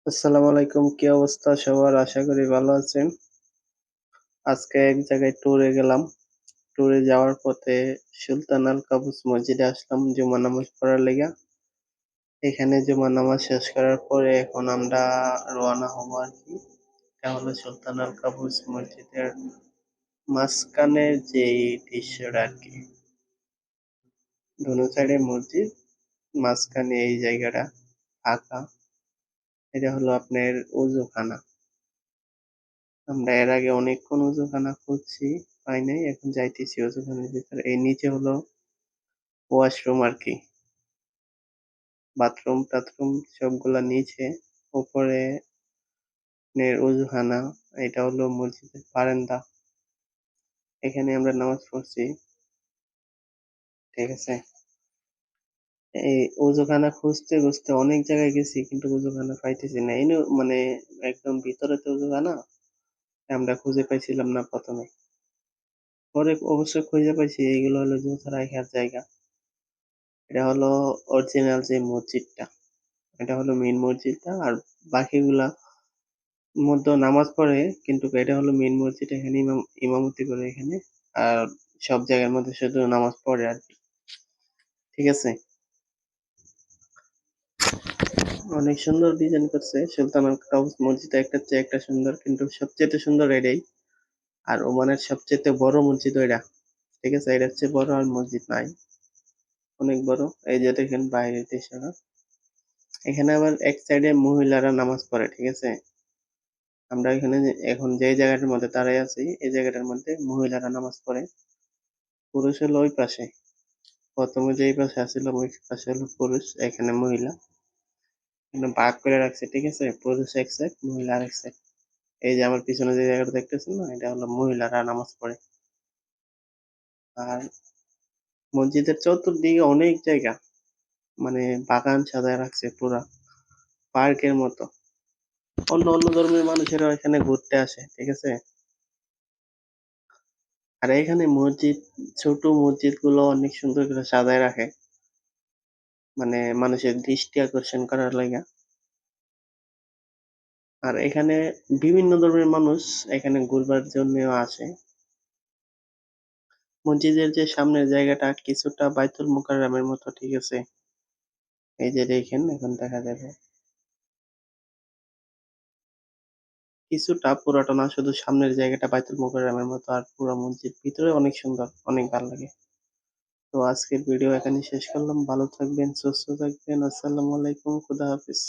আসসালামু আলাইকুম। কি অবস্থা সবার? আশা করি ভালো আছেন। আজকে এক জায়গায় ট্যুরে গেলাম। ট্যুরে যাওয়ার পথে সুলতান আল কাবুস মসজিদে আসলাম জুমা নামাজ পড়ার লাইগা। এখানে জুমা নামাজ শেষ করার পরে এখন আমরা রওনা হবো আরকি। এটা হলো সুলতান আল কাবুস মসজিদের মাঝখানের যেই দৃশ্যটা আরকি। দোনো সাইডে মসজিদ, মাঝখানে এই জায়গাটা ফাঁকা। এটা হলো আপনার ওযুখানা। আমরা এর আগে অনেকক্ষণ ওযুখানা খুঁজছি, পাই নাই। এখন যাইতেছি ওযুখানার ভিতরে। এই নিচে হলো ওয়াশরুম আরকি। বাথরুম-টাথরুম সবগুলা নিচে। উপরে আপনার ওযুখানা। এটা হলো মসজিদের বারান্দা। এখানে আমরা নামাজ পড়ছি। ঠিক আছে? এই ওযুখানা খুঁজতে খুঁজতে অনেক জায়গায় গেছি কিন্তু ওযুখানা পাইতেছি না। মানে একদম ভিতরে তো ওযুখানা। আমরা খুঁজে পাইছিলাম না ১ম এ। পরে অবশ্য খুঁজে পাইছি এগুলো হলো জুতা রাখার জায়গা। এটা হলো অরিজিনাল যে মসজিদটা। এটা হলো মেইন মসজিদটা। আর বাকিগুলা মধ্যেও নামাজ পড়ে কিন্তু এটা হলো মেইন মসজিদ। এখানে ইমামতি করে এখানে। আর সব জায়গার মধ্যে শুধু নামাজ পড়ে আরকি। ঠিক আছে? অনেক সুন্দর ডিজাইন করছে। সুলতানুল কাউস মসজিদ একটার চেয়ে একটা সুন্দর। কিন্তু সবচাইতে সুন্দর এটাই। আর ওমানের সবচাইতে বড় মসজিদ ওইটা। ঠিক আছে? এটার চেয়ে বড় আর মসজিদ নাই। অনেক বড়। এই যে দেখেন বাইরের দৃশ্যটা। এখানে আবার এক সাইডে মহিলারা নামাজ পড়ে। ঠিক আছে? আমরা এখানে এখন যে জায়গাটার মধ্যে দাঁড়ায় আছি, এই জায়গাটার মধ্যে মহিলারা নামাজ পড়ে। পুরুষ হলো ওই পাশে। ১ম এ যেই পাশে আছিলাম ওই পাশে হলো পুরুষ, এখানে মহিলা। এখানে ভাগ করে রাখছে, ঠিক আছে? পুরুষ এক সাইড, মহিলা আরেক সাইড। এই যে আমার পিছনে যে জায়গাটা দেখতেছেন না? এটা হলো মহিলারা নামাজ পড়ে। আর মসজিদের চতুর্দিকে অনেক জায়গা। মানে বাগান সাজায় রাখছে পুরা, পার্কের মতো। অন্য ধর্মের মানুষেরাও এখানে ঘুরতে আসে, ঠিক আছে? আর এখানে ছোট মসজিদগুলো অনেক সুন্দর করে সাজায় রাখে। মানে মানুষের দৃষ্টি আকর্ষণ করার লাইগা। আর এখানে বিভিন্ন ধর্মের মানুষ এখানে ঘুরবার জন্যেও আসে। মসজিদের যে সামনের জায়গাটা কিছুটা বাইতুল মোকাররমের মতো, ঠিক আছে? এই যে দেখেন এখন দেখা যাবে। কিছুটা, পুরাটা না, শুধু সামনের জায়গাটা বাইতুল মোকাররমের মতো আর পুরা মসজিদ ভিতরে অনেক সুন্দর, অনেক ভাল লাগে। তো আজকের ভিডিও এখানেই শেষ করলাম। ভালো থাকবেন, সুস্থ থাকবেন। আসসালামু আলাইকুম, খুদা হাফেজ।